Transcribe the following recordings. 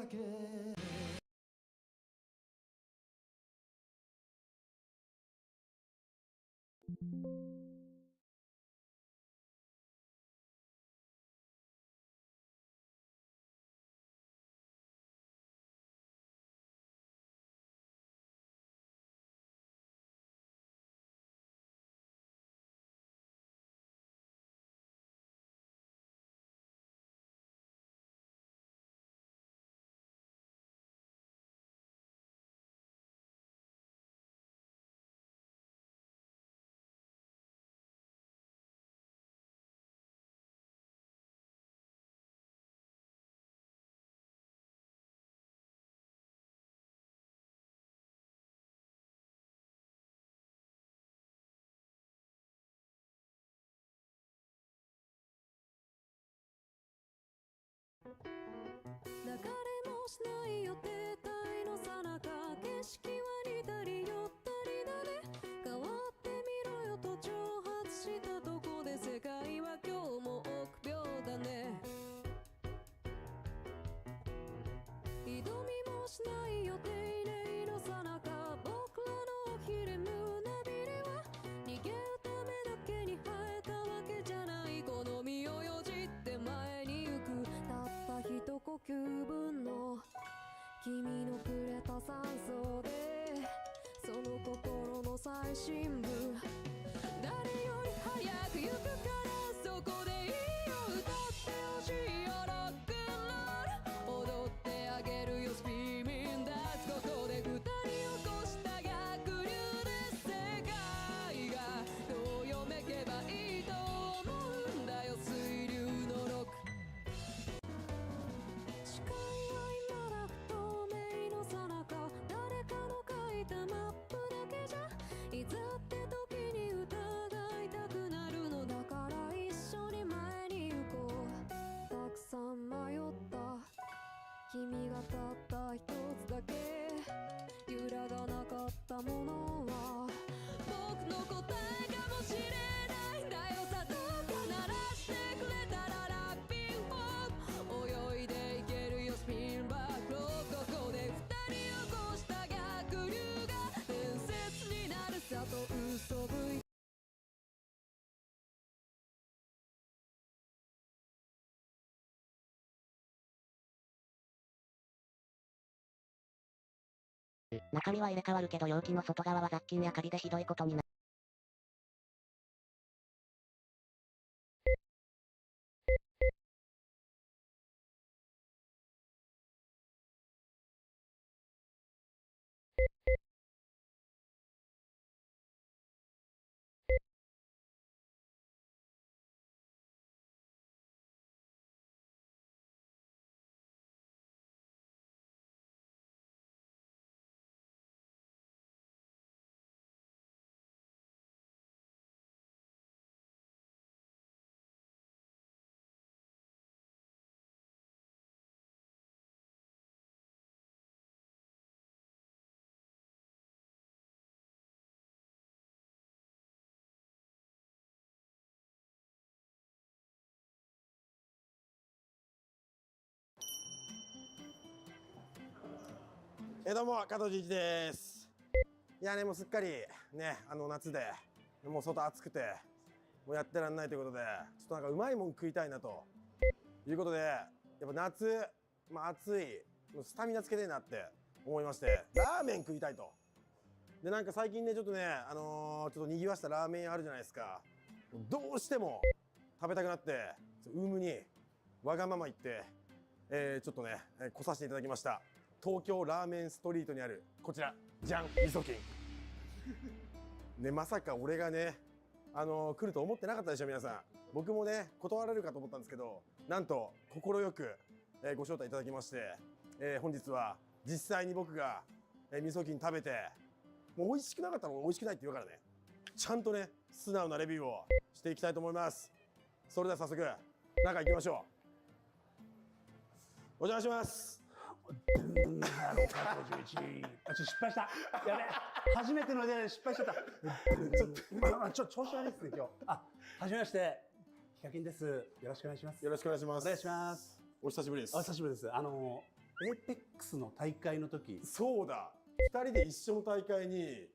け。流れもしないよ停滞のさなか、景色は似たり寄ったりだね。変わってみろよと挑発したとこで、世界は今日も臆病だね。挑みもしないよ丁寧のさなか、僕らのひれ胸びれは逃げるためだけに生えたわけじゃない。この身をよじって前に行く、たった一呼吸分の君のくれた酸素で、その心の最深部誰より早く行くから、そこでいいよ歌ってほしいよロックンロール、踊ってあげるよスピーミンダーツ、ここで二人起こした逆流で世界がどう読めけばいいと思うんだよ、水流のロック。視界は未だ不透明のさなか、誰かの書いたマップだけじゃいざって時に疑いたくなるのだから、一緒に前に行こう。たくさん迷った君がたった一つだけ揺らがなかったものは僕の答えかもしれないんだよさ。どうか鳴らしてくれたらラッピングホープ、泳いでいけるよスピンバックロー、ここで二人起こした逆流が伝説になるさと嘘吹い。中身は入れ替わるけど容器の外側は雑菌やカビでひどいことになる。どうも加藤純一です。いやね、もうすっかりね、夏でもう外暑くてもうやってらんないということで、ちょっとなんかうまいもん食いたいなということで、やっぱ夏、暑い、もうスタミナつけてえなって思いまして、ラーメン食いたいと。でなんか最近ね、ちょっとね、ちょっと賑わしたラーメン屋あるじゃないですか。どうしても食べたくなって、ウームにわがまま言って、ちょっとね、来させていただきました。東京ラーメンストリートにあるこちら、じゃん、味噌菌ね。まさか俺がね、来ると思ってなかったでしょ皆さん。僕もね断られるかと思ったんですけど、なんと快く、ご招待いただきまして、本日は実際に僕が、味噌菌食べて、もう美味しくなかったら美味しくないって言うからね、ちゃんとね素直なレビューをしていきたいと思います。それでは早速中行きましょう。お邪魔します。失敗した。やべ、初めてので失敗しちゃった。調子悪いですね今日。はじめまして、ヒカキンです。よろしくお願いします。よろしくお願いします。お願いします。お久しぶりです。お久しぶりです。エーペックスの大会の時。そうだ、2人で一緒の大会に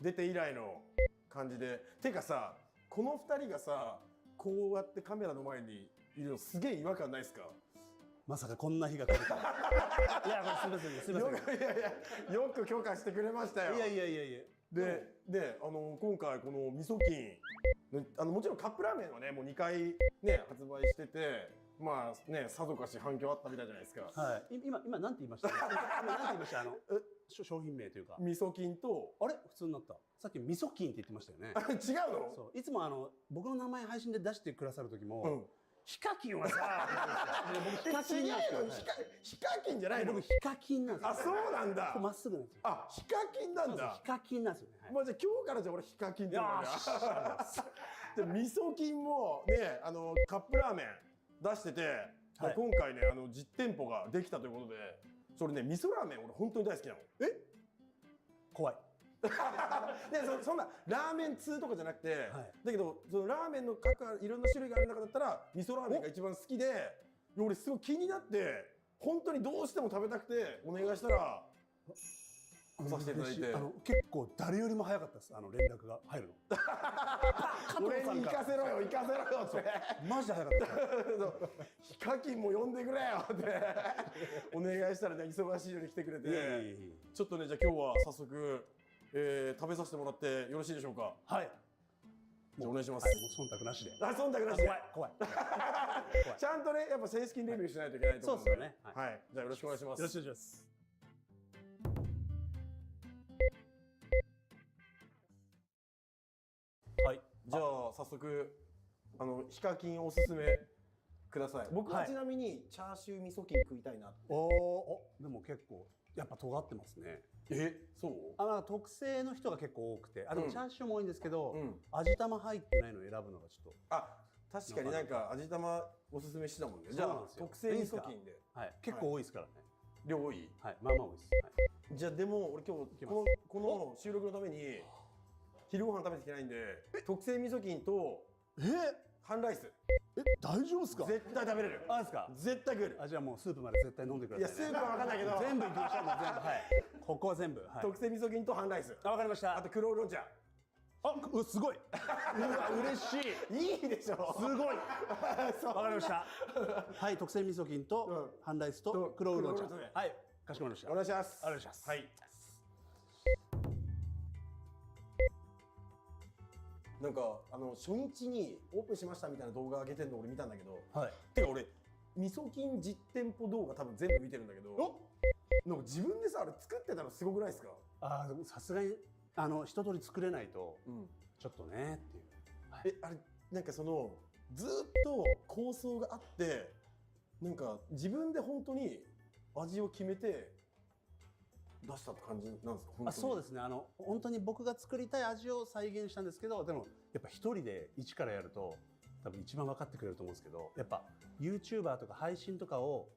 出て以来の感じで。てかさ、この2人がさこうやってカメラの前にいるのすげえ違和感ないですか？まさかこんな日が来るとは。いや、これすみません、すみません。いやいや、よく許可してくれましたよ。いやいやいやいや。で、今回この味噌菌、もちろんカップラーメンはねもう2回ね発売してて、まあねさぞかし反響あったみたいじゃないですか。はい。今なんて言いました？今なんて言いました？商品名というか。味噌菌と、あれ普通になった。さっき味噌菌って言ってましたよね。違うの？そう。いつも僕の名前配信で出してくださる時も。うん。ヒカキンはさ、僕ヒカキンなんですよ。ヒカキンじゃないの？僕ヒカキンなんですよ。あ、そうなんだ。まっすぐなんですよ。あ、ヒカキンなんだ。ヒカキンなんですよね。まあじゃあ今日からじゃあ俺ヒカキンって言うんだよ。で味噌菌もねカップラーメン出してて、今回ね実店舗ができたということで、それね味噌ラーメン俺本当に大好きなの。怖い。でそんなラーメン通とかじゃなくて、はい、だけどそのラーメンのいろんな種類がある中だったら味噌ラーメンが一番好きで、俺すごい気になって本当にどうしても食べたくてお願いしたら来させていただいて、結構誰よりも早かったです。連絡が入るの。俺に行かせろよ行かせろよってマジで早かった。ヒカキンも呼んでくれよってお願いしたらね忙しいのに来てくれて、ちょっとねじゃあ今日は早速食べさせてもらってよろしいでしょうか？はい。じゃあお願いします。もう忖度なしで。あ、忖度なしで。怖い。ちゃんとね、やっぱ正式にレビューしないといけないと思うんで。そうですよね。はい。じゃあよろしくお願いします。よろしくお願いします。はい。じゃあ早速ヒカキンおすすめください。僕はちなみにチャーシュー味噌菌食いたいなって。でも結構やっぱ尖ってますね。そう？なんか特製の人が結構多くて、でもチャーシューも多いんですけど、うん、味玉入ってないのを選ぶのがちょっと。確かになんか味玉おすすめしてたもんね。じゃあ特製味噌菌で。はい。結構多いですからね。量多い？はい。まあまあ多いです。じゃあでも俺今日この収録のために昼ご飯食べてきてないんで、特製味噌菌と半ライス。大丈夫ですか？絶対食べれる。あ、ですか？絶対食える。じゃあもうスープまで絶対飲んでください。いやスープは分かんないけど全部いきましょう。もう全部。はい。ここは全部。特製味噌菌と半ライス。わかりました。あと黒ウーロン茶。すごい。嬉しい。いいでしょ。すごい。わかりました。はい、特製味噌菌と半ライスと黒ウーロン茶。はい、かしこまりました。お願いします。お願いします。はい。なんか初日にオープンしましたみたいな動画上げてるの俺見たんだけど、てか俺味噌菌実店舗動画多分全部見てるんだけど、なんか自分でさあれ作ってたのすごくないですか？さすがに一通り作れないとちょっとねっていう。あれなんかずっと構想があってなんか自分で本当に味を決めて出したって感じなんですか？そうですね。本当に僕が作りたい味を再現したんですけど、でもやっぱ一人で一からやると多分一番分かってくれると思うんですけど、やっぱ YouTuber とか配信とかを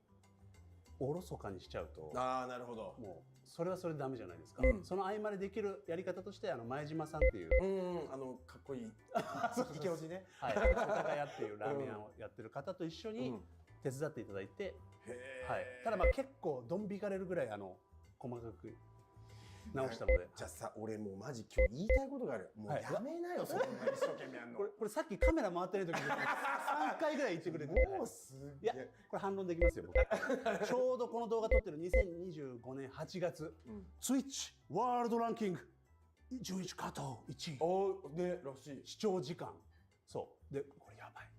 おろそかにしちゃうと、なるほど。もうそれはそれでダメじゃないですか。その合間でできるやり方として前島さんっていうかっこいいイケオジね。はい。世田谷っていうラーメン屋をやってる方と一緒に手伝っていただいて、はい。ただ結構ドン引かれるぐらい細かく直したので。じゃあさ、俺もうマジ今日言いたいことがある。もうやめなよ、そんな一生懸命やんの。これさっきカメラ回ってる時に3回ぐらい言ってくれて。もうすげえ。いや、これ反論できますよ、僕。ちょうどこの動画撮ってる2025年8月、Twitch ワールドランキング11加藤1位。ね、らしい。視聴時間。そう。で、これやばい、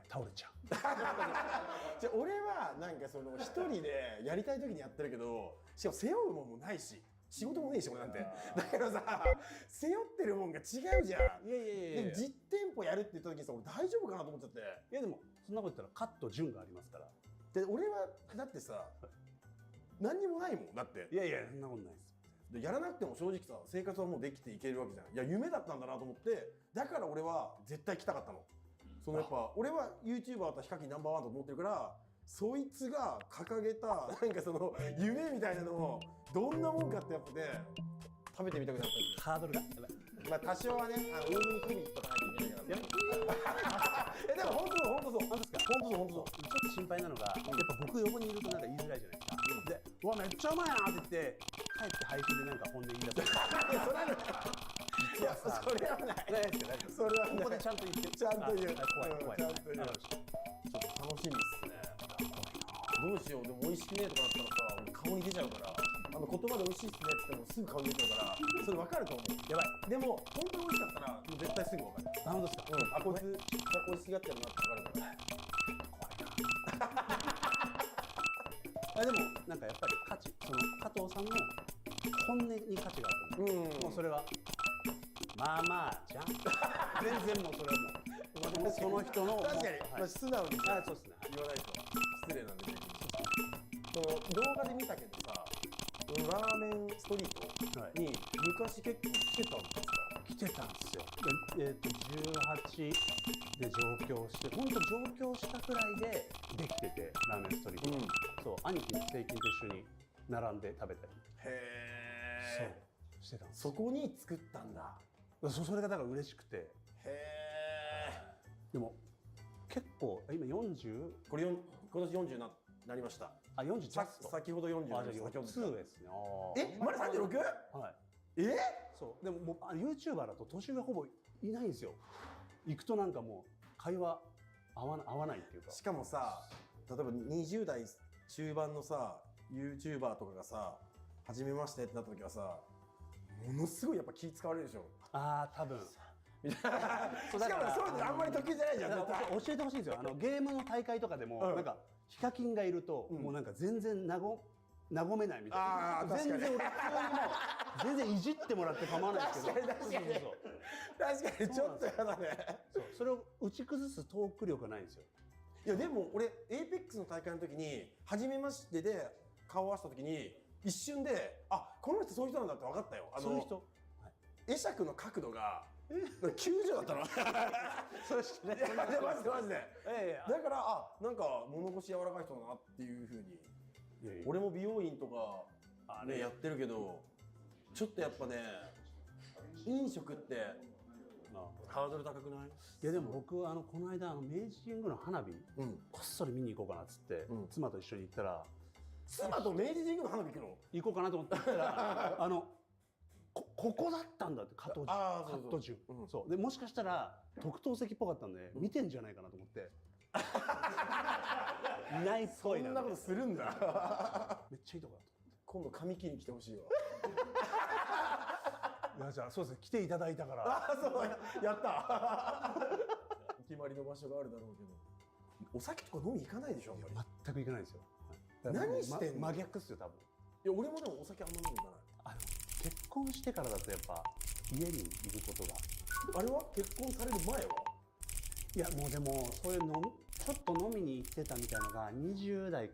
倒れちゃう。じゃあ俺はなんか一人でやりたい時にやってるけど、しかも背負うもんもないし仕事もねえし俺なんて。だからさ、背負ってるもんが違うじゃん。でも実店舗やるって言った時にさ、俺大丈夫かなと思っちゃって。いやでもそんなこと言ったらカット順がありますから。で俺はだってさ何にもないもんだって。いやそんなことないです。でやらなくても正直さ生活はもうできていけるわけじゃん。いや夢だったんだなと思って、だから俺は絶対来たかったの。やっぱ俺は YouTuber だったらヒカキンナンバーワンと思ってるから、そいつが掲げたなんか夢みたいなのをどんなもんかってやっぱね食べてみたくなった。ハードルがまあ多少はねウームに組みとかなきゃいけないから。でも本当そう。本当ですか？本当そう。ちょっと心配なのが、やっぱ僕横にいるとなんか言いづらいじゃないですか。めっちゃうまいなって言って帰って配信でなんか本音言い出す。いやそれはないそれはない。ここでちゃんと言って、ちゃんと言う。怖い怖い。ちゃんと言う。ちょっと楽しみっすね。どうしよう。でも美味しくねえとかなったらさ、俺顔に出ちゃうから。言葉で美味しいっすねって言ってもすぐ顔に出ちゃうから、それ分かると思う。やばい。でも本当に美味しかったらもう絶対すぐ分かる。あ、本当ですか。あ、こいつ美味しがってるなって分かるから。怖いな。でもなんかやっぱり価値、その加藤さんの本音に価値があると思う。もうそれはまあまあじゃん。全然もうそれはもうその人の確かに、まあ、素直にあ、そうですね。言わないと失礼なんで。その動画で見たけどさ、ラーメンストリートに昔結構来てたんですか？来てたんですよ。18で上京して、本当上京したくらいでできてて、ラーメンストリート、そう、兄貴のステーキと一緒に並んで食べたり。へそうしてたんです。そこに作ったんだ。それがだから嬉しくて。へえ。でも結構今40、これ今年40なりました。あ、40ジャスト。先ほど40あ、じゃあ4つ上ですね。まだ 36？ はい。そう。でももうYouTuber だと年上ほぼいないんですよ。行くとなんかもう会話合わないっていうか。しかもさ、例えば20代中盤のさ YouTuber とかがさ初めましてってなった時はさ、ものすごいやっぱ気使われるでしょ。ああ、多分。しかもそういうのあんまり得意じゃないじゃん。教えてほしいんですよ。ゲームの大会とかでもなんかヒカキンがいるともうなんか全然和めないみたいな。全然俺普通にもう全然いじってもらって構わないですけど。確かにちょっとやだね。そう、それを打ち崩すトーク力がないんですよ。いやでも俺 APEX の大会の時に初めましてで顔を合わせた時に一瞬で、あ、この人そういう人なんだって分かったよ。そういう人。会釈の角度が90だったの。それしかね。マジで。だから、なんか物腰柔らかい人だなっていうふうに。俺も美容院とかねやってるけど、ちょっとやっぱね、飲食ってハードル高くない？いやでも僕この間明治神宮の花火こっそり見に行こうかなっつって妻と一緒に行ったら、妻と明治神宮の花火行こうかなと思ったらここだったんだって、加藤順。そうで、もしかしたら特等席っぽかったんで見てんじゃないかなと思っていないっぽいな。そんなことするんだ。めっちゃいいとこだと今度髪切りに来てほしいわ。いや、じゃあそうですね、来ていただいたから。あ、そうやった。お決まりの場所があるだろうけど、お酒とか飲み行かないでしょ。あんまり全く行かないですよ。何してんの？真逆っすよ多分。いや俺もでもお酒あんま飲み行かない。結婚してからだとやっぱ家にいることが。あれは結婚される前は？いやもうでもそういうちょっと飲みに行ってたみたいなのが20代。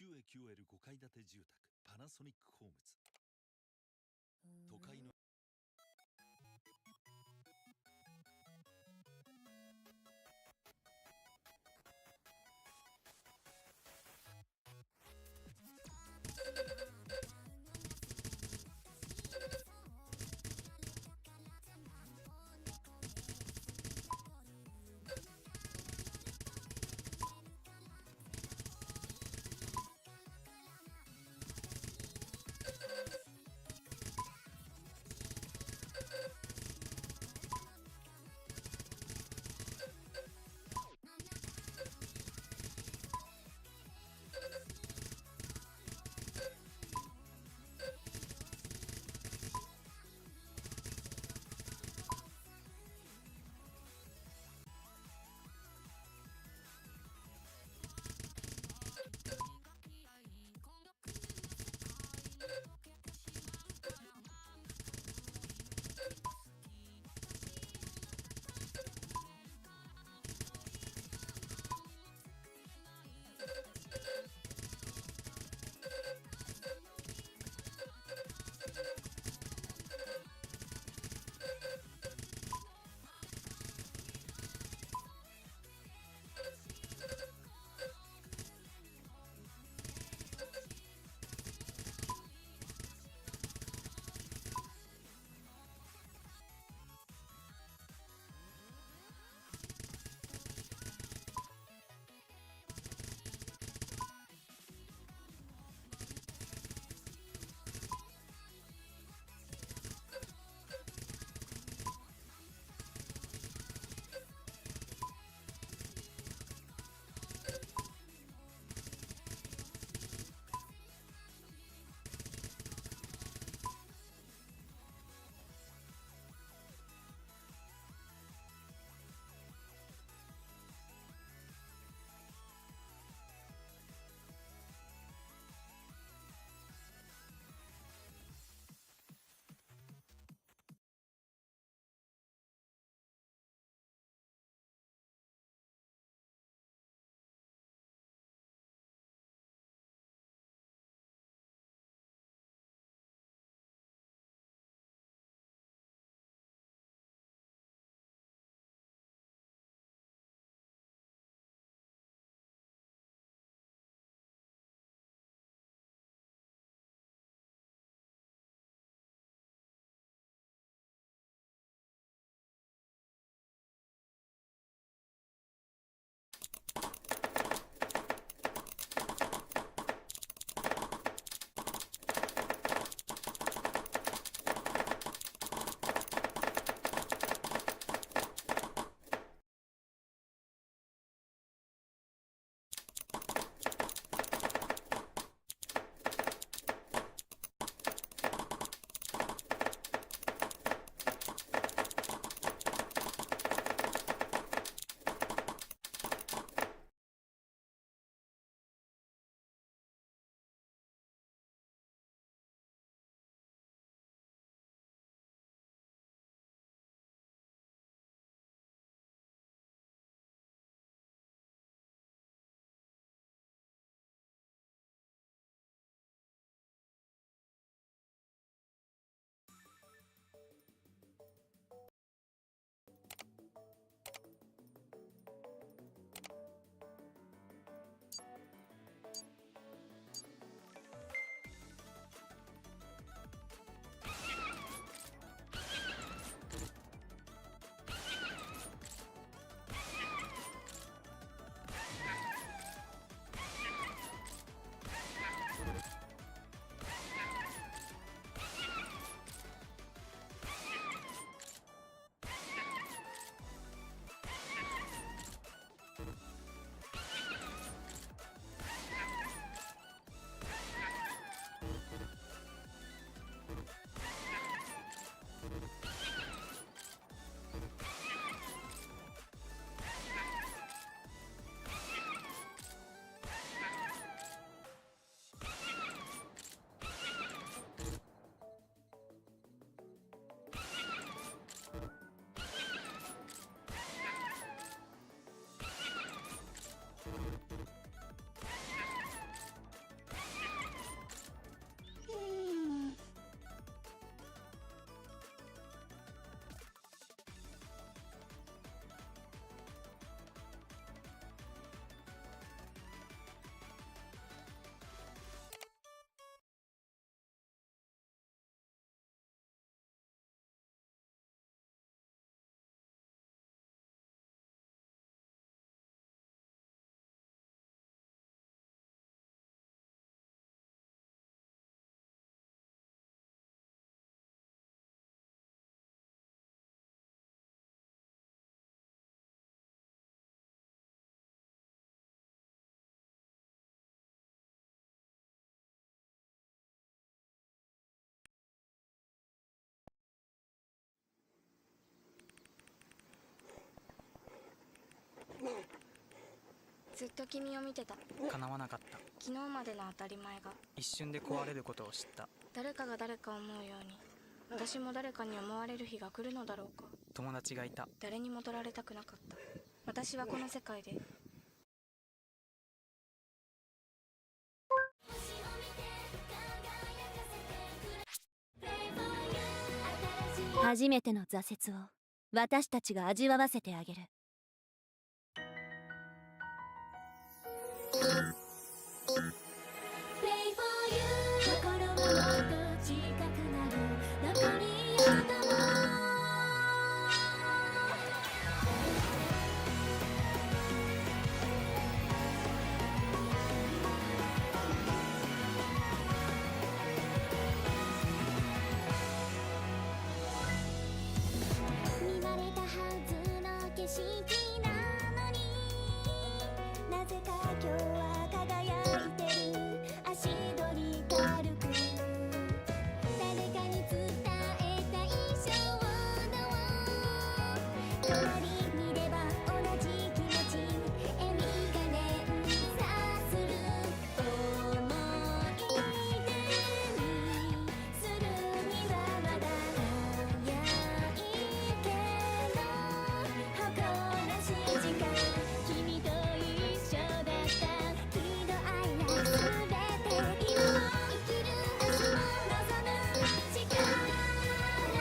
9L5 階建て住宅パナソニックホームズ。都会のずっと君を見てた。叶わなかった。昨日までの当たり前が一瞬で壊れることを知った。誰かが誰かを思うように、私も誰かに思われる日が来るのだろうか。友達がいた。誰にも取られたくなかった。私はこの世界で初めての挫折を私たちが味わわせてあげる。心はもっと近くなる。どこにいようとも見慣れたはずの景色なのに、なぜか今日は輝いてる。足取り軽く誰かに伝えたい衝動を、隣にいれば同じ気持ち、笑みが連鎖する。思い出にするにはまだ早いけど、誇らしい時間、君と一緒だった。喜怒哀楽すべて今を生きる、明日も望む力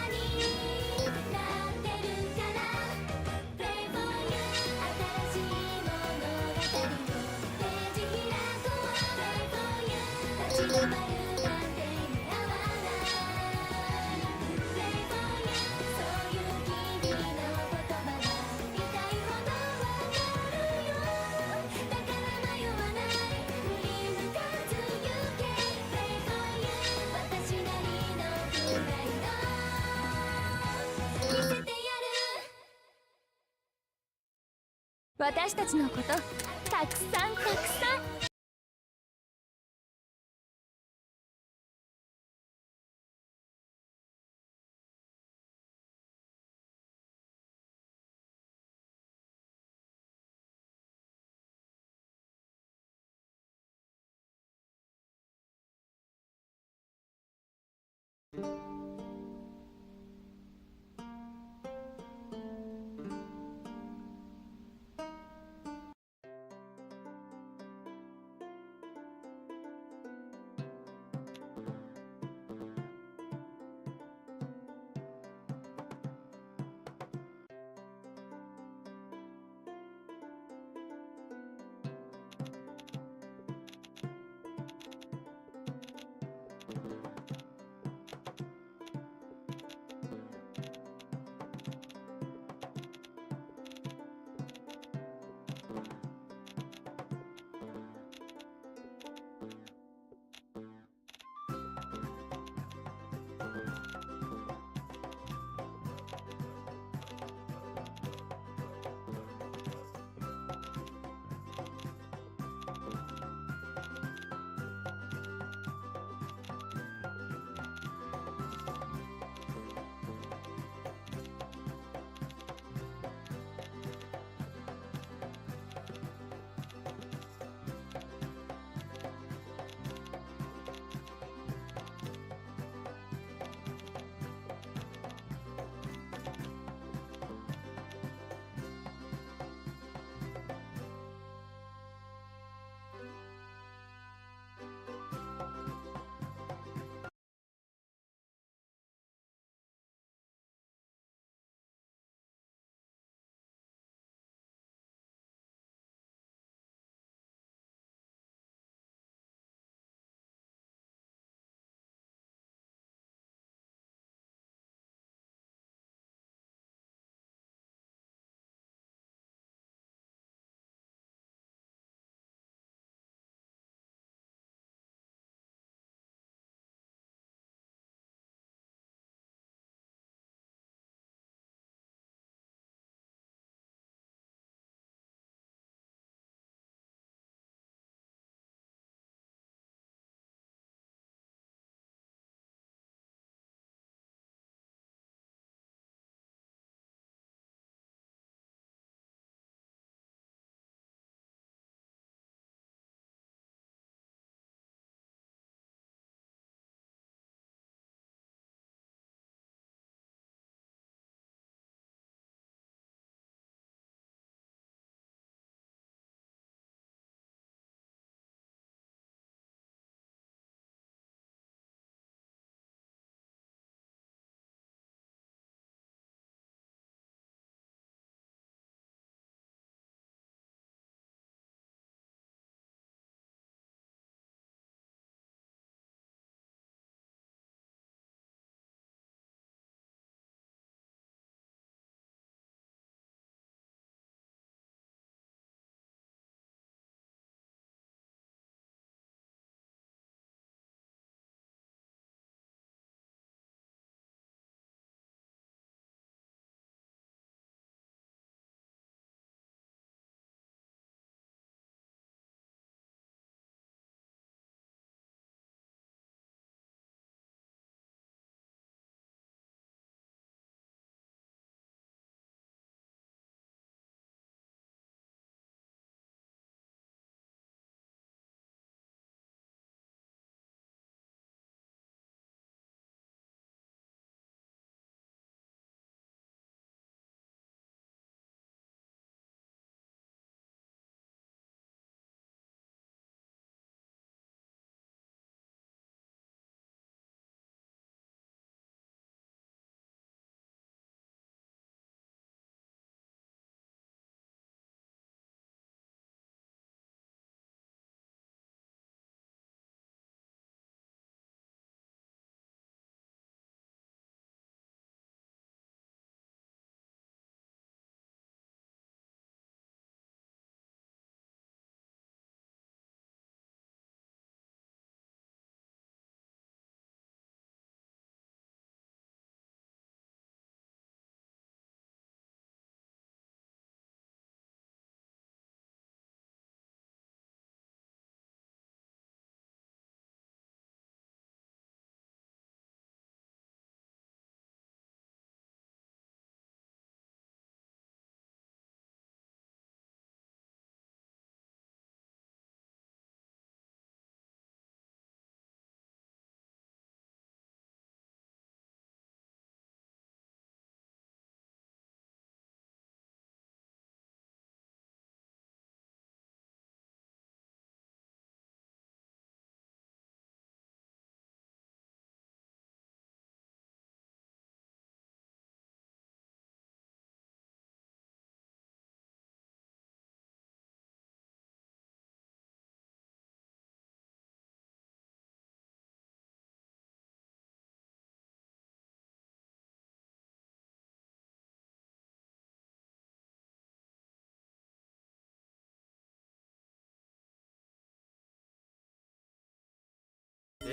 になってるから。 Play for you 新しい物語のページ開こう。 Play for you 立ち止まるなんて似合わない。 Play for you そういう君の言葉が痛いほどわかるよ。だから迷わない、振り向かず行け。 Play for you 私なりのプライド見せてやる。私たちのことたくさんたくさん。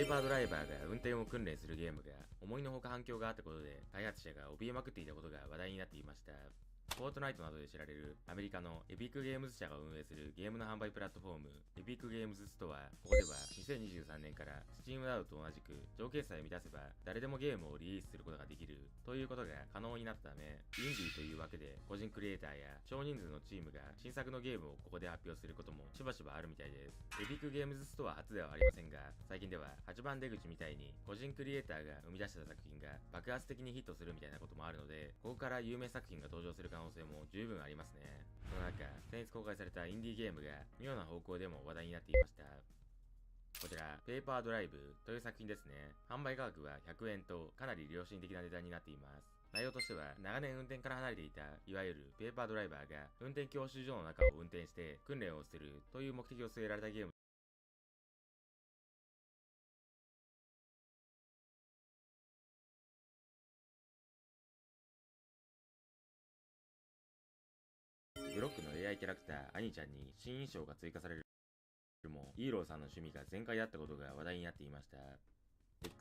ーパードライバーが運転を訓練するゲームが思いのほか反響があったことで、開発者が怯えまくっていたことが話題になっていました。フォートナイトなどで知られるアメリカのエピックゲームズ社が運営するゲームの販売プラットフォーム、エピックゲームズストア。ここでは2023年から Steam などと同じく条件さえ満たせば誰でもゲームをリリースすることができるということが可能になったため、インディーというわけで個人クリエイターや少人数のチームが新作のゲームをここで発表することもしばしばあるみたいです。エピックゲームズストア初ではありませんが、最近では8番出口みたいに個人クリエイターが生み出した作品が爆発的にヒットするみたいなこともあるので、ここから有名作品が登場する可能性も十分ありますね。その中、先日公開されたインディーゲームが妙な方向でも話題になっていました。こちら、ペーパードライブという作品ですね。販売価格は100円とかなり良心的な値段になっています。内容としては、長年運転から離れていた、いわゆるペーパードライバーが運転教習所の中を運転して訓練をするという目的を据えられたゲーム。ブロックの AI キャラクターアニちゃんに新衣装が追加されるも、イーローさんの趣味が全開だったことが話題になっていました。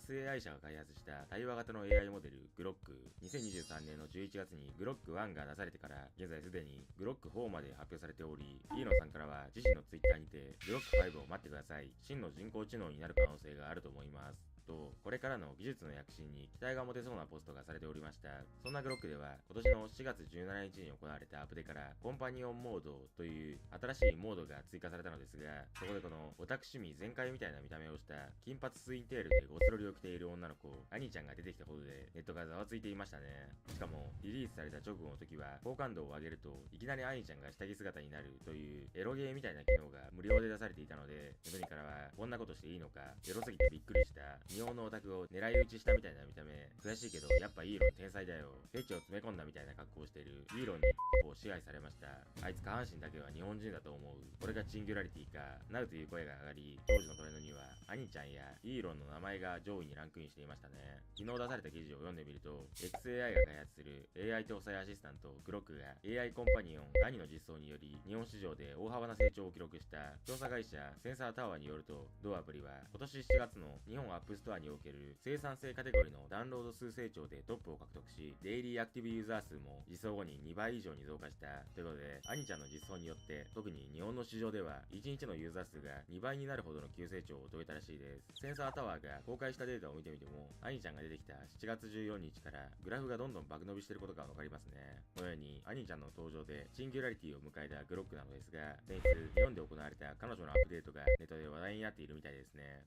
XAI 社が開発した対話型の AI モデルグロック。2023年の11月にグロック1が出されてから、現在すでにグロック4まで発表されており、イーロンさんからは自身の Twitter にて、グロック5を待ってください。真の人工知能になる可能性があると思います。と、これからの技術の躍進に期待が持てそうなポストがされておりました。そんなグロックでは、今年の4月17日に行われたアップデから、コンパニオンモードという新しいモードが追加されたのですが、そこでこのオタク趣味全開みたいな見た目をした金髪ツインテールでゴスロリを着ている女の子、アニちゃんが出てきたことでネットがざわついていましたね。しかも、リリースされた直後の時は、好感度を上げると、いきなりアニちゃんが下着姿になるというエロゲーみたいな機能が無料で出されていたので、ネットにからは、こんなことしていいのか、エロすぎてびっくりした、日本のオタクを狙い撃ちしたみたいな見た目。悔しいけど、やっぱイーロン天才だよ。フェチを詰め込んだみたいな格好をしているイーロンにを支配されました。あいつ下半身だけは日本人だと思う。これがチンギュラリティか。なうという声が上がり、当時のトレンドには、アニちゃんやイーロンの名前が上位にランクインしていましたね。昨日出された記事を読んでみると、XAI が開発する AI 搭載アシスタントグロックが AI コンパニオンガニの実装により、日本市場で大幅な成長を記録した調査会社センサータワーによると、同アプリは今年7月の日本アップストアにおける生産性カテゴリーのダウンロード数成長でトップを獲得し、デイリーアクティブユーザー数も実装後に2倍以上に増加したということで、アニちゃんの実装によって特に日本の市場では1日のユーザー数が2倍になるほどの急成長を遂げたらしいです。センサータワーが公開したデータを見てみても、アニちゃんが出てきた7月14日からグラフがどんどん爆伸びしていることがわかりますね。このようにアニちゃんの登場でシンギュラリティを迎えたグロックなのですが、先日日本で行われた彼女のアップデートがネットで話題になっているみたいですね。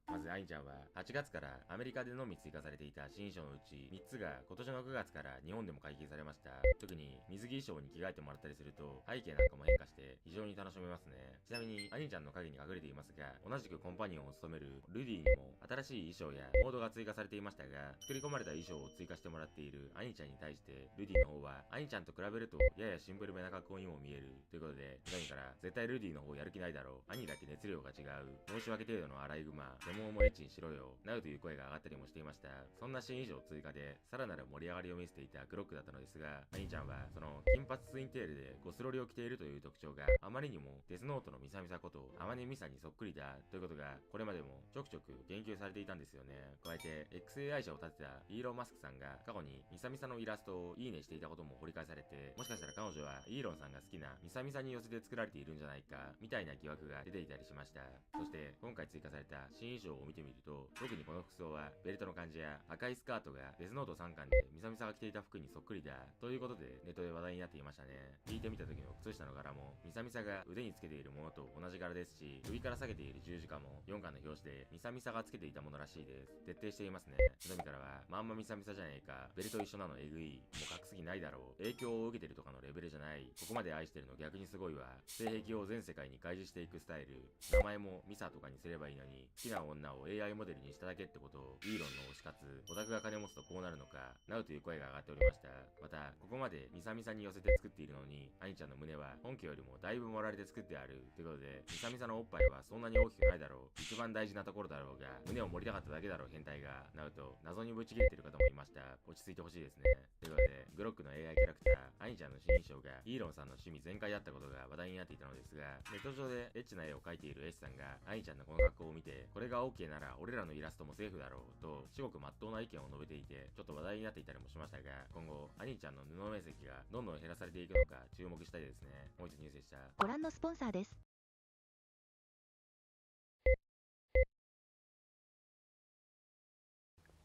まずアニちゃんは8月からアメリカでのみ追加されていた新衣装のうち3つが今年の9月から日本でも解禁されました。特に水着衣装に着替えてもらったりすると背景なんかも変化して非常に楽しめますね。ちなみにアニちゃんの影に隠れていますが、同じくコンパニオンを務めるルディにも新しい衣装やモードが追加されていましたが、作り込まれた衣装を追加してもらっているアニちゃんに対してルディの方はアニちゃんと比べるとややシンプルめな格好にも見えるということで、何から絶対ルディの方やる気ないだろう、アニだけ熱量が違う、申し訳程度のアライグマ、デモもエッチにしろよなうという声が上がったりもしていました。そんな新衣装追加でさらなる盛り上がりを見せていたグロックだったのですが、アニちゃんはその金髪ツインテールでゴスロリを着ているという特徴があまりにもデスノートのミサミサこと天音ミサにそっくりだということがこれまでもちょくちょく言及されていたんですよね。加えて XAI 社を立てたイーロン・マスクさんが過去にミサミサのイラストをいいねしていたことも掘り返されて、もしかしたら彼女はイーロンさんが好きなミサミサに寄せて作られているんじゃないかみたいな疑惑が出ていたりしました。そして今回追加された新衣装を見てみると、特にこの服装はベルトの感じや赤いスカートがデスノート3巻でミサミサが着ていた服にそっくりだということでネットで話題になっていましたね。聞いてみた時の靴下の柄もミサミサが腕につけているものと同じ柄ですし、首から下げている十字架も4巻の表紙でミサミサがつけていたものらしいです。徹底していますね。のみからはまんまミサミサじゃねえか、ベルト一緒なのえぐい、もう隠す気ないだろう、影響を受けてるとかのレベルじゃない、ここまで愛してるの逆にすごいわ、性癖を全世界に開示していくスタイル、名前もミサとかにすればいいのに好きな女を AI モデルにしただけってことを、イーロンの推し活、オタクが金持つとこうなるのかなうという声が上がっておりました。またここまでミサミサに寄せて作っているのに、アニちゃんの胸は本家よりもだいぶ盛られて作ってあるということで、ミサミサのおっぱいはそんなに大きくないだろう、一番大事なところだろうが胸を盛りたかっただけだろう変態がなうと謎にぶち切れてる方もいました。落ち着いてほしいですね。ということでグロックの AI キャラクター、アニちゃんの新衣装がイーロンさんの趣味全開だったことが話題になっていたのですが、ネット上でエッチな絵を描いている S さんが、アニちゃんのこの格好を見て、これが OK なら俺らのイラストもセーフだろうと、至極真っ当な意見を述べていて、ちょっと話題になっていたりもしましたが、今後、アニちゃんの布面積がどんどん減らされていくのか注目したいですね。もう一度ニュースでした。ご覧のスポンサーです。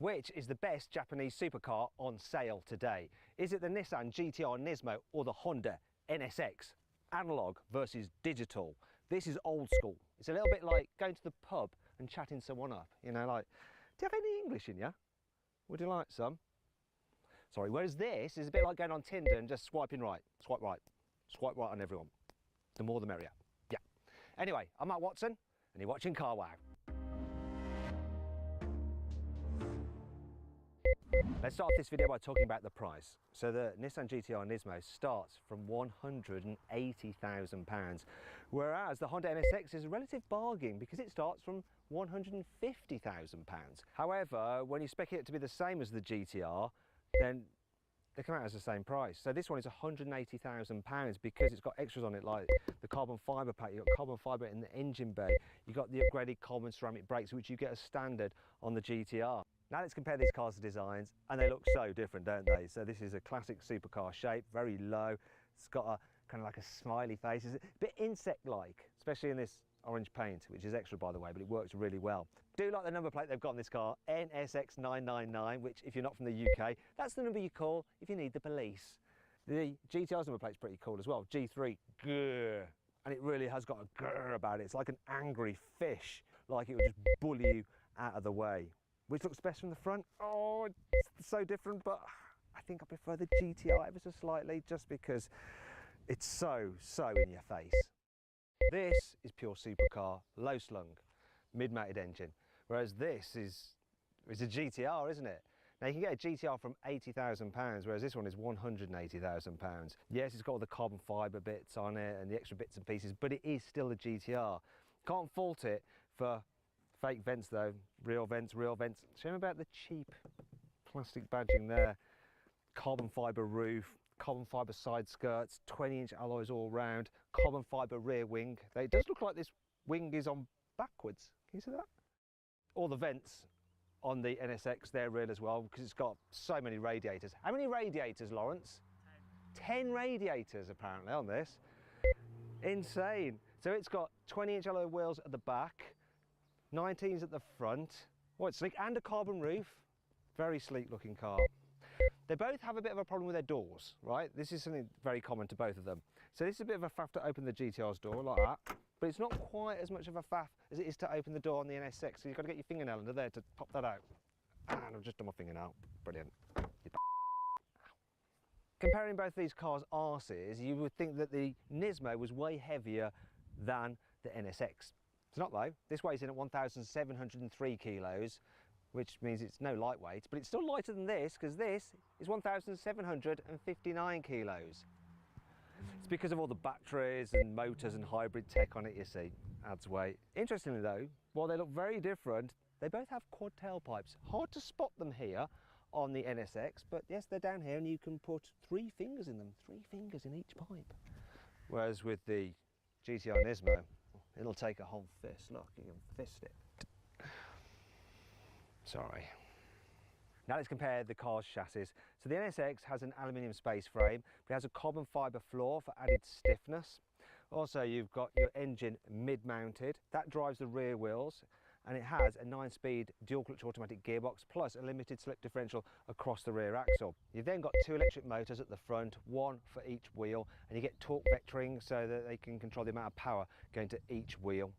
Which is the best Japanese supercar on sale today? Is it the Nissan GTR Nismo or the Honda NSX? Analog versus digital. This is old school. It's a little bit like going to the pub and chatting someone up. You know, like, do you have any English in you? Would you like some? Sorry, whereas this is a bit like going on Tinder and just swiping right, swipe right, swipe right on everyone. The more the merrier. Yeah. Anyway, I'm Matt Watson and you're watching Car Wow. Let's start off this video by talking about the price. So the Nissan GTR Nismo starts from £180,000, whereas the Honda NSX is a relative bargain because it starts from £150,000. However, when you spec it to be the same as the GTR, then they come out as the same price. So this one is £180,000 because it's got extras on it like the carbon fibre pack, you've got carbon fibre in the engine bay, you've got the upgraded carbon ceramic brakes which you get as standard on the GTR. Now let's compare these cars' designs, and they look so different, don't they? So this is a classic supercar shape, very low. It's got a kind of like a smiley face. It's a bit insect-like, especially in this orange paint, which is extra by the way, but it works really well. Do like the number plate they've got on this car, NSX999, which if you're not from the UK, that's the number you call if you need the police. The GTR's number plate's pretty cool as well, G3, grrr, and it really has got a grrr about it. It's like an angry fish, like it would just bully you out of the way. Which looks best from the front? Oh, it's so different, but I think I prefer the GTR ever so slightly just because it's so in your face. This is pure supercar, low slung, mid-mounted engine, whereas this is a GTR, isn't it? Now you can get a GTR from £80,000, whereas this one is £180,000. Yes, it's got all the carbon fibre bits on it and the extra bits and pieces, but it is still a GTR. Can't fault it for fake vents though, real vents, real vents. Shame about the cheap plastic badging there. Carbon fibre roof, carbon fibre side skirts, 20-inch alloys all round, carbon fibre rear wing. It does look like this wing is on backwards. Can you see that? All the vents on the NSX, they're real as well because it's got so many radiators. How many radiators, Lawrence? 10 radiators apparently on this. Insane. So it's got 20-inch alloy wheels at the back, 19s at the front. Oh, it's sleek, and a carbon roof. Very sleek looking car. They both have a bit of a problem with their doors, right? This is something very common to both of them. So this is a bit of a faff to open the GTR's door like that, but it's not quite as much of a faff as it is to open the door on the NSX. So you've got to get your fingernail under there to pop that out. And I've just done my fingernail. Brilliant. Comparing both these cars' arses, you would think that the Nismo was way heavier than the NSX. It's not though. This weighs in at 1,703 kilos, which means it's no lightweight, but it's still lighter than this because this is 1,759 kilos. It's because of all the batteries and motors and hybrid tech on it, you see, adds weight. Interestingly though, while they look very different, they both have quad tailpipes. Hard to spot them here on the NSX, but yes, they're down here and you can put 3 fingers in them, 3 fingers in each pipe. Whereas with the GTR Nismo, it'll take a whole fist. Look, you can fist it. Sorry. Now let's compare the car's chassis. So the NSX has an aluminium space frame, but it has a carbon fibre floor for added stiffness. Also, you've got your engine mid-mounted. That drives the rear wheels, and it has a 9-speed dual-clutch automatic gearbox plus a limited slip differential across the rear axle. You've then got 2 electric motors at the front, 1 for each wheel, and you get torque vectoring so that they can control the amount of power going to each wheel.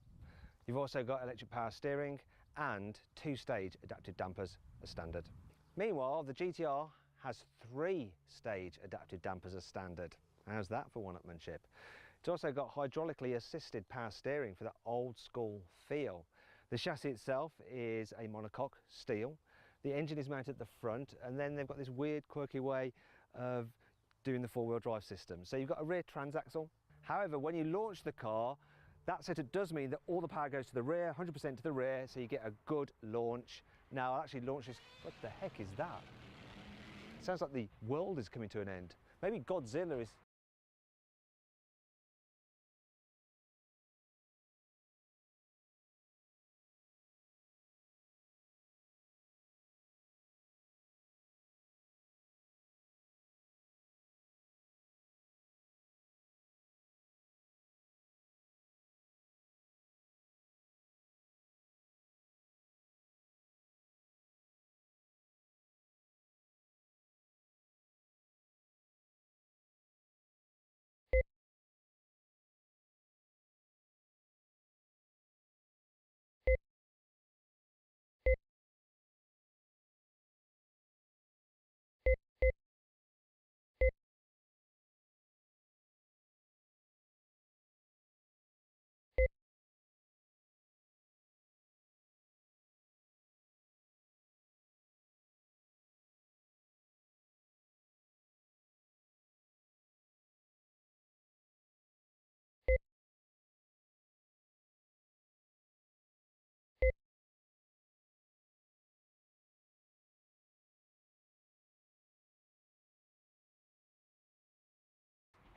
You've also got electric power steering and 2-stage adaptive dampers as standard. Meanwhile, the GTR has 3-stage adaptive dampers as standard. How's that for one-upmanship? It's also got hydraulically assisted power steering for that old school feel. The chassis itself is a monocoque steel. The engine is mounted at the front, and then they've got this weird quirky way of doing the 4-wheel drive system. So you've got a rear transaxle. However, when you launch the car, that setup does mean that all the power goes to the rear, 100% to the rear, so you get a good launch. Now I'll actually launch this. What the heck is that? It sounds like the world is coming to an end. Maybe Godzilla is...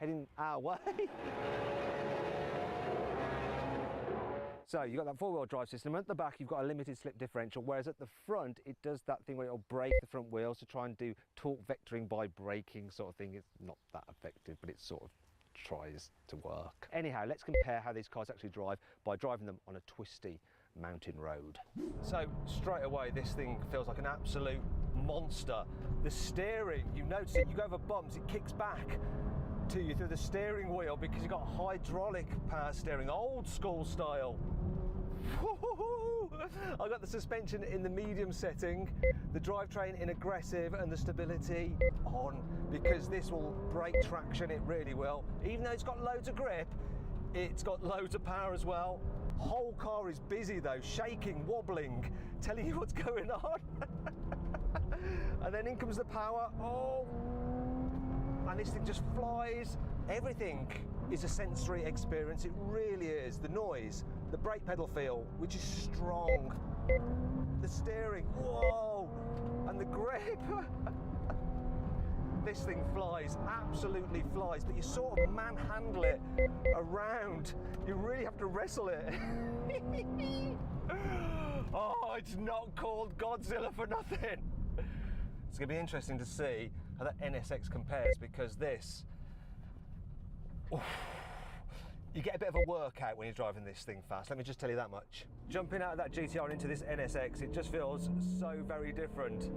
heading our way. So you've got that four-wheel drive system. At the back you've got a limited slip differential, whereas at the front it does that thing where it'll brake the front wheels to try and do torque vectoring by braking sort of thing. It's not that effective, but it sort of tries to work. Anyhow, let's compare how these cars actually drive by driving them on a twisty mountain road. So straight away this thing feels like an absolute monster. The steering, you notice it, you go over bumps, it kicks back to you through the steering wheel because you've got hydraulic power steering, old school style. I got the suspension in the medium setting, the drivetrain in aggressive, and the stability on, because this will brake traction, it really will. Even though it's got loads of grip, it's got loads of power as well. Whole car is busy though, shaking, wobbling, telling you what's going on. And then in comes the power. Oh, and this thing just flies. Everything is a sensory experience, it really is. The noise, the brake pedal feel, which is strong, the steering, whoa, and the grip. This thing flies, absolutely flies, but you sort of manhandle it around. You really have to wrestle it. Oh, it's not called Godzilla for nothing. It's going to be interesting to see how that NSX compares, because this, oof, you get a bit of a workout when you're driving this thing fast, let me just tell you that much. Jumping out of that GTR into this NSX, it just feels so very different.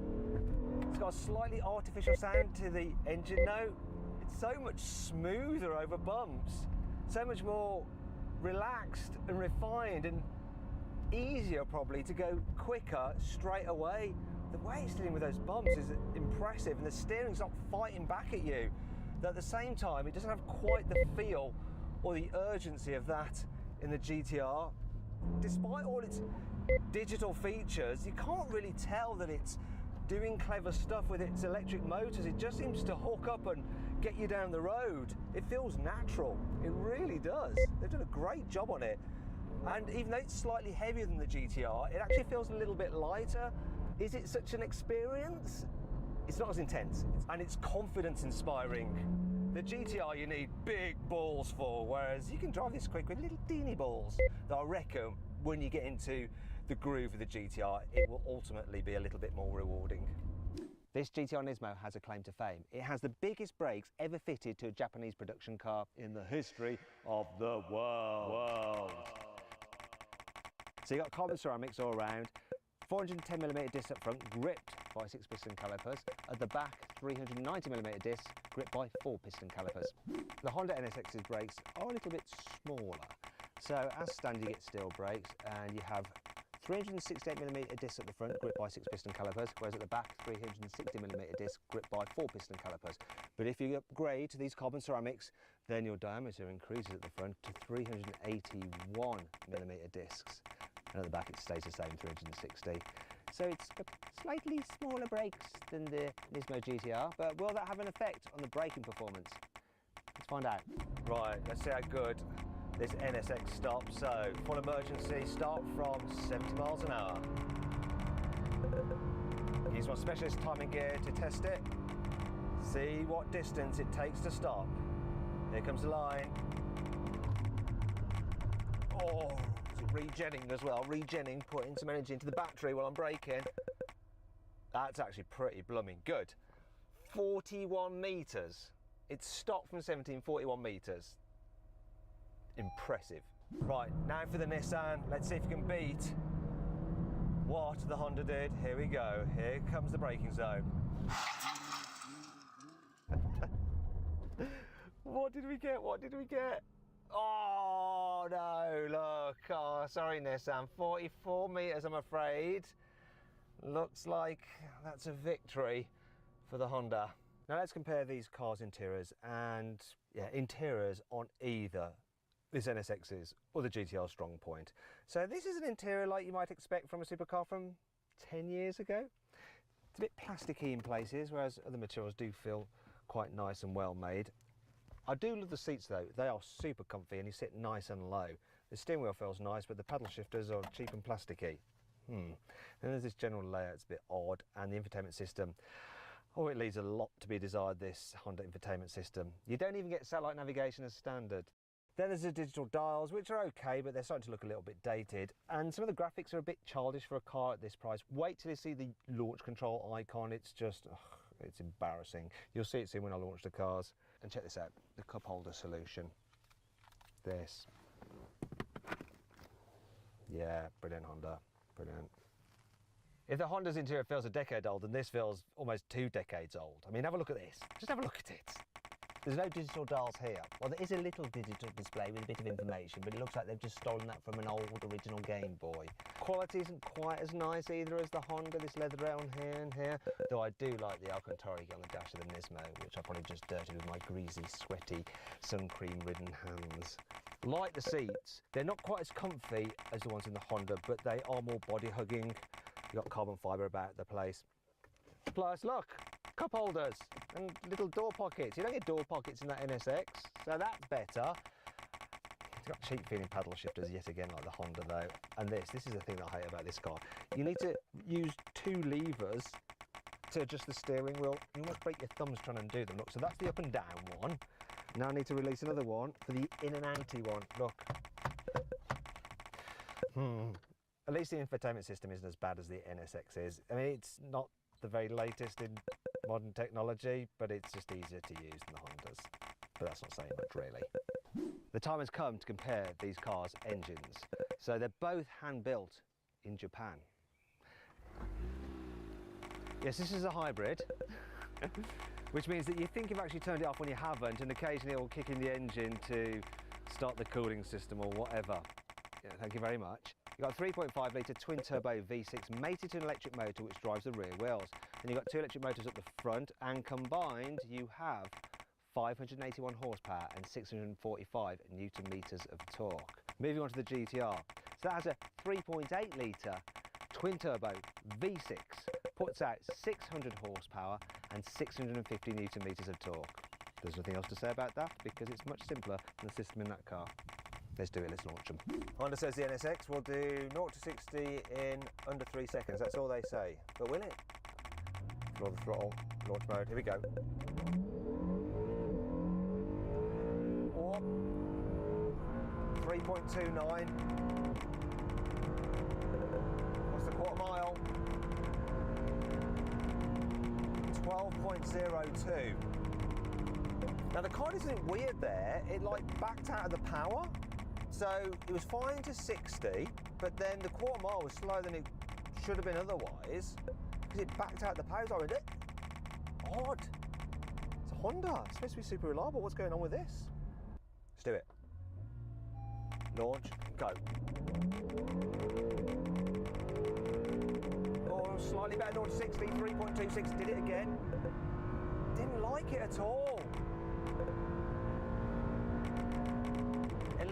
It's got a slightly artificial sound to the engine note. It's so much smoother over bumps, so much more relaxed and refined, and easier probably to go quicker straight away. The way it's dealing with those bumps is impressive, and the steering's not fighting back at you. Though at the same time, it doesn't have quite the feel or the urgency of that in the GTR. Despite all its digital features, you can't really tell that it's doing clever stuff with its electric motors. It just seems to hook up and get you down the road. It feels natural, it really does. They've done a great job on it. And even though it's slightly heavier than the GTR, it actually feels a little bit lighter. Is it such an experience? It's not as intense, and it's confidence inspiring. The GTR you need big balls for, whereas you can drive this quick with little teeny balls that I reckon when you get into the groove of the GTR, it will ultimately be a little bit more rewarding. This GTR Nismo has a claim to fame. It has the biggest brakes ever fitted to a Japanese production car in the history of the world. So you got carbon ceramics all around, 410mm disc up front, gripped by 6-piston calipers. At the back, 390mm disc, gripped by 4-piston calipers. The Honda NSX's brakes are a little bit smaller. So as standard you get steel brakes, and you have 368mm disc at the front, gripped by 6-piston calipers, whereas at the back 360mm disc, gripped by 4-piston calipers. But if you upgrade to these carbon ceramics, then your diameter increases at the front to 381mm discs. And at the back it stays the same, 360. So it's got slightly smaller brakes than the Nismo GTR, but will that have an effect on the braking performance? Let's find out. Right, let's see how good this NSX stops. So, full emergency stop from 70 miles an hour. Use my specialist timing gear to test it. See what distance it takes to stop. Here comes the line. Oh, it's regenning as well. Regenning, putting some energy into the battery while I'm braking. That's actually pretty blooming good. 41 metres. It stopped from 17, 41 metres. Impressive. Right, now for the Nissan. Let's see if you can beat what the Honda did. Here we go. Here comes the braking zone. What did we get? What did we get? Oh no, look. Oh, sorry Nissan. 44 metres, I'm afraid. Looks like that's a victory for the Honda. Now let's compare these cars' interiors, and yeah, interiors on either this NSX's or the GTR strong point. So this is an interior like you might expect from a supercar from 10 years ago. It's a bit plasticky in places, whereas other materials do feel quite nice and well made. I do love the seats though. They are super comfy and you sit nice and low. The steering wheel feels nice, but the paddle shifters are cheap and plasticky. And there's this general layout, it's a bit odd, and the infotainment system, oh, it leaves a lot to be desired, this Honda infotainment system. You don't even get satellite navigation as standard. Then there's the digital dials, which are okay, but they're starting to look a little bit dated. And some of the graphics are a bit childish for a car at this price. Wait till you see the launch control icon. It's just, it's embarrassing. You'll see it soon when I launch the cars. And check this out, the cup holder solution. This. Yeah, brilliant Honda, brilliant. If the Honda's interior feels a decade old, then this feels almost 2 decades old. I mean, have a look at this. Just have a look at it. There's no digital dials here. Well, there is a little digital display with a bit of information, but it looks like they've just stolen that from an old original Game Boy. Quality isn't quite as nice either as the Honda, this leather on here and here, though I do like the Alcantara on the dash of the Nismo, which I probably just dirtied with my greasy, sweaty, sun cream-ridden hands. Like the seats, they're not quite as comfy as the ones in the Honda, but they are more body-hugging. You've got carbon fibre about the place. Plus, look, cup holders and little door pockets. You don't get door pockets in that NSX, so that's better. It's got cheap feeling paddle shifters yet again, like the Honda though. And this is the thing that I hate about this car. You need to use 2 levers to adjust the steering wheel. You almost break your thumbs trying to do them. Look, so that's the up and down one. Now I need to release another one for the in and outy one. Look. At least the infotainment system isn't as bad as the NSX is. I mean, it's not the very latest in modern technology, but it's just easier to use than the Hondas. But that's not saying much, really. The time has come to compare these cars' engines. So they're both hand-built in Japan. Yes, this is a hybrid, which means that you think you've actually turned it off when you haven't, and occasionally it will kick in the engine to start the cooling system or whatever. Yeah, thank you very much. You've got a 3.5 litre twin-turbo V6 mated to an electric motor which drives the rear wheels. Then you've got 2 electric motors at the front, and combined you have 581 horsepower and 645 newton metres of torque. Moving on to the GTR. So that has a 3.8 litre twin-turbo V6, puts out 600 horsepower and 650 newton metres of torque. There's nothing else to say about that because it's much simpler than the system in that car. Let's do it, let's launch them. Honda says the NSX will do 0 to 60 in under 3 seconds. That's all they say. But will it? Draw the throttle, launch mode, here we go. Oh. 3.29. What's the quarter mile? 12.02. Now the car isn't weird there. It like backed out of the power. So it was fine to 60, but then the quarter mile was slower than it should have been otherwise, because it backed out the power. I went, odd. It's a Honda. It's supposed to be super reliable. What's going on with this? Let's do it. Launch, go. Oh, slightly better, 0 to 60, 3.26, did it again. Didn't like it at all.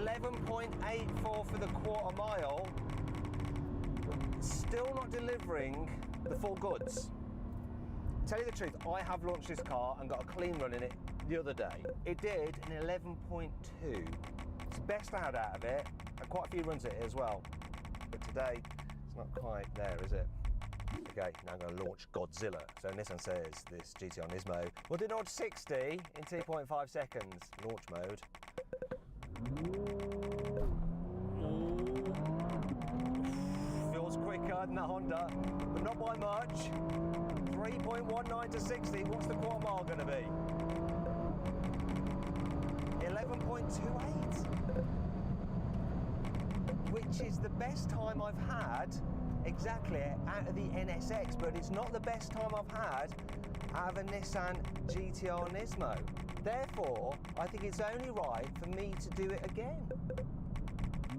11.84 for the quarter mile. Still not delivering the full goods. Tell you the truth, I have launched this car and got a clean run in it the other day. It did an 11.2. It's the best I had out of it. I had quite a few runs at it as well. But today, it's not quite there, is it? Okay, now I'm going to launch Godzilla. So Nissan says this GTR Nismo will do 0 to 60 in 2.5 seconds. Launch mode. Feels quicker than the Honda, but not by much. 3.19 to 60. What's the quarter mile going to be? 11.28. Which is the best time I've had exactly out of the NSX, but it's not the best time I've had out of a Nissan GTR Nismo. Therefore, I think it's only right for me to do it again.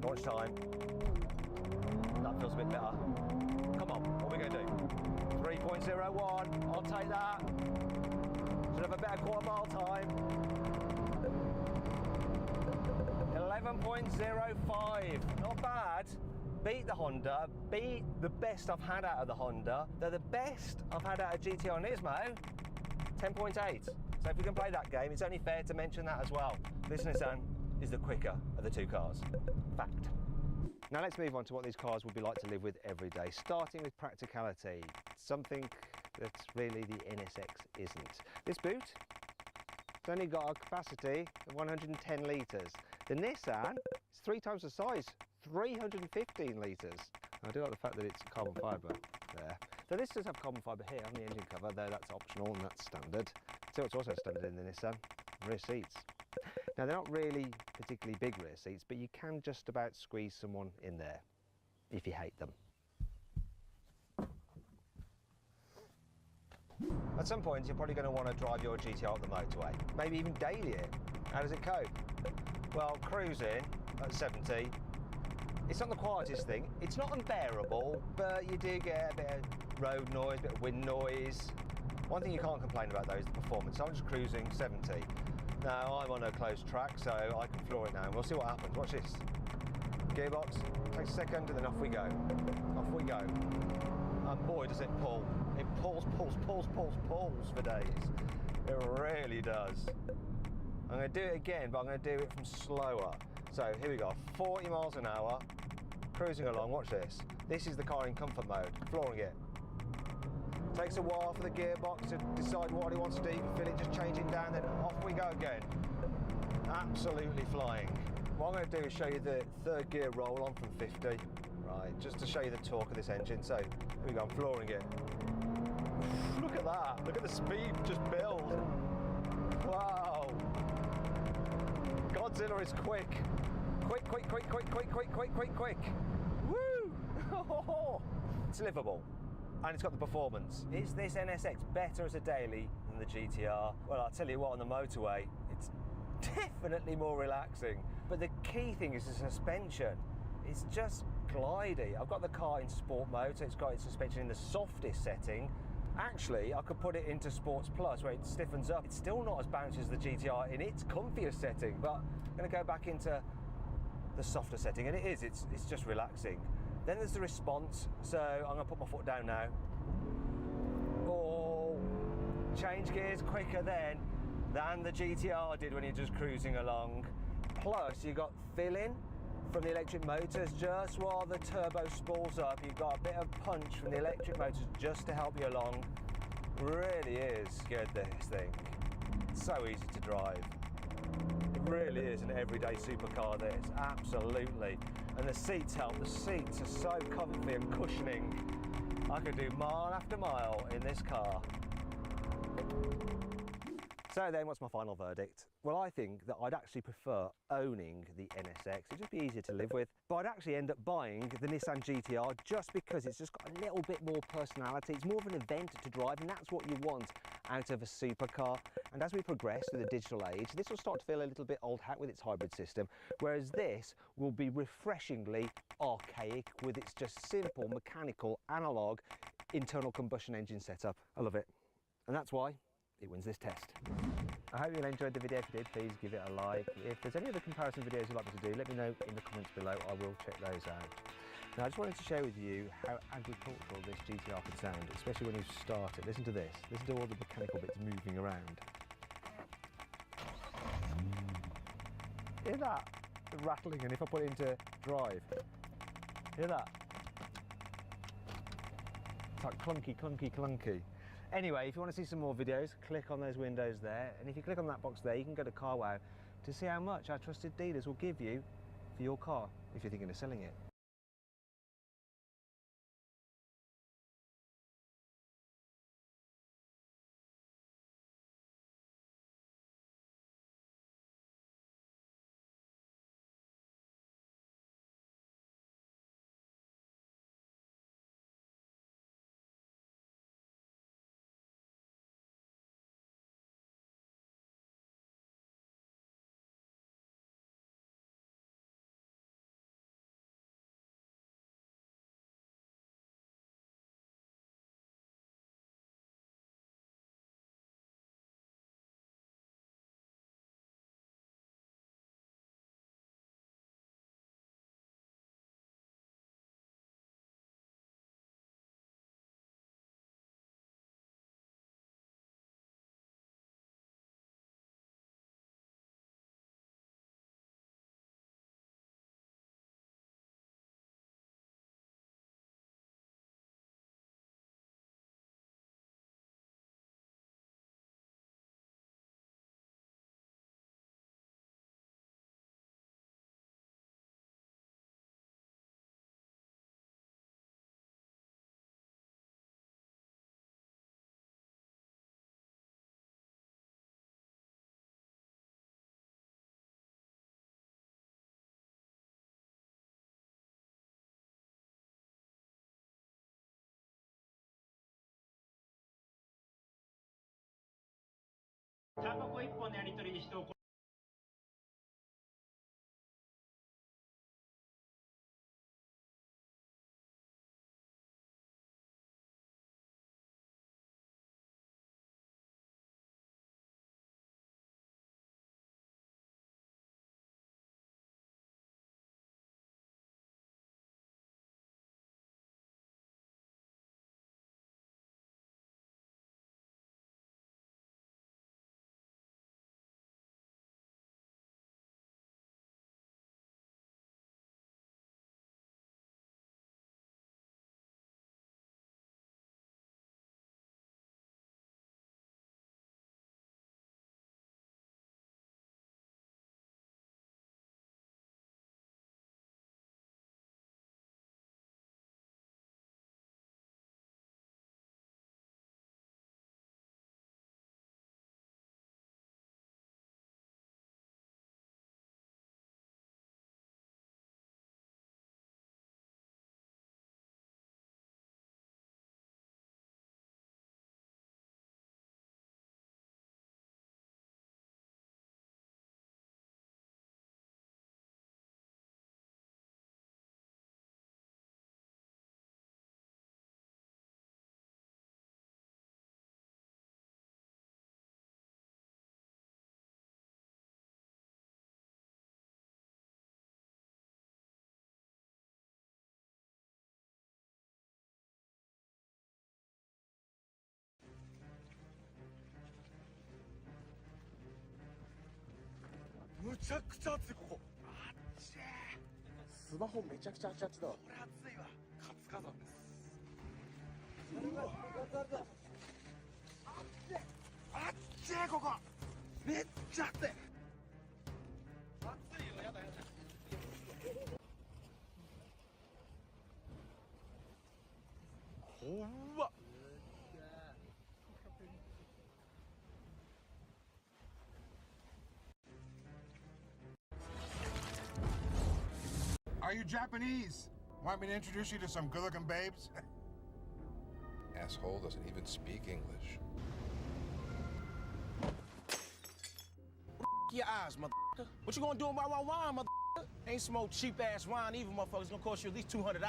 Launch time. That feels a bit better. Come on, what are we going to do? 3.01, I'll take that. Should have a better quarter mile time. 11.05, not bad. Beat the Honda, beat the best I've had out of the Honda. They're the best I've had out of GTR Nismo, 10.8. So if we can play that game, it's only fair to mention that as well. This Nissan is the quicker of the two cars. Fact. Now let's move on to what these cars would be like to live with every day, starting with practicality, something that really the NSX isn't. This boot, it's only got a capacity of 110 litres. The Nissan is 3 times the size, 315 litres. I do like the fact that it's carbon fibre there. So this does have carbon fibre here on the engine cover, though that's optional and that's standard. So it's also standard in the Nissan, rear seats. Now they're not really particularly big rear seats, but you can just about squeeze someone in there if you hate them. At some point you're probably going to want to drive your GTR up the motorway, maybe even daily it. How does it cope? Well, cruising at 70, it's not the quietest thing. It's not unbearable, but you do get a bit of road noise, a bit of wind noise. One thing you can't complain about though is the performance. I'm just cruising 70. Now I'm on a closed track, so I can floor it now and we'll see what happens. Watch this. Gearbox, takes a second and then off we go. Off we go. And boy does it pull. It pulls for days. It really does. I'm going to do it again, but I'm going to do it from slower. So here we go, 40 miles an hour, cruising along, watch this. This is the car in comfort mode, flooring it. Takes a while for the gearbox to decide what he wants to do. You can feel it just changing down, then off we go again. Absolutely flying. What I'm going to do is show you the third gear roll on from 50. Right, just to show you the torque of this engine. So here we go, I'm flooring it. Look at that, look at the speed just build. Wow. Godzilla is quick. Quick. Woo! It's livable. And it's got the performance. Is this NSX better as a daily than the GTR? Well, I'll tell you what, on the motorway, it's definitely more relaxing. But the key thing is the suspension. It's just glidey. I've got the car in sport mode, so it's got its suspension in the softest setting. Actually, I could put it into Sports Plus where it stiffens up. It's still not as bouncy as the GTR in its comfiest setting, but I'm going to go back into the softer setting, and it is. It's just relaxing. Then there's the response, so I'm going to put my foot down now. Oh, change gears quicker then than the GTR did when you're just cruising along. Plus, you got filling from the electric motors just while the turbo spools up. You've got a bit of punch from the electric motors just to help you along. Really is good, this thing. It's so easy to drive. It really is an everyday supercar, this, absolutely. And the seats help. The seats are so comfy and cushioning. I could do mile after mile in this car. So then, what's my final verdict? Well, I think that I'd actually prefer owning the NSX. It'd just be easier to live with. But I'd actually end up buying the Nissan GTR just because it's just got a little bit more personality. It's more of an event to drive, and that's what you want out of a supercar. And as we progress through the digital age, this will start to feel a little bit old hat with its hybrid system, whereas this will be refreshingly archaic with its just simple mechanical analog internal combustion engine setup. I love it. And that's why it wins this test. I hope you enjoyed the video. If you did, please give it a like. If there's any other comparison videos you'd like me to do, let me know in the comments below. I will check those out. Now, I just wanted to share with you how agricultural this GTR could sound, especially when you start it. Listen to this. Listen to all the mechanical bits moving around. Hear that? The rattling, and if I put it into drive, hear that? like clunky. Anyway, if you want to see some more videos, click on those windows there, and if you click on that box there, you can go to CarWow to see how much our trusted dealers will give you for your car if you're thinking of selling it. Are you Japanese? Want me to introduce you to some good-looking babes? Asshole doesn't even speak English. Your eyes, motherfucker. What you gonna do about my wine, motherfucker? Ain't smoke cheap-ass wine either, motherfucker. It's gonna cost you at least $200.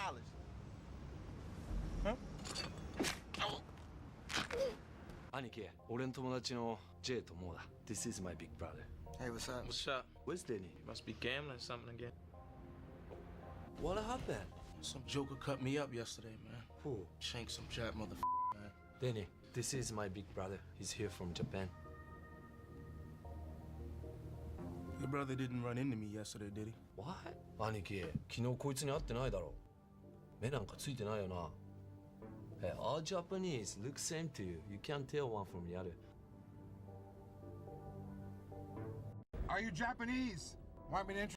Huh? 兄貴、俺の友達の J とモーだ。This is my big brother. Hey, what's up? What's up? Where's Denny? Must be gambling something again. What happened? Some joker cut me up yesterday, man. Who? Shank some Jap motherfucker, man. Denny, this is my big brother. He's here from Japan. Your brother didn't run into me yesterday, did he? What? 兄貴、昨日こいつに会ってないだろ。目なんかついてないよな。Hey, all Japanese look same to you. You can't tell one from the other. Are you Japanese? Want me to introduce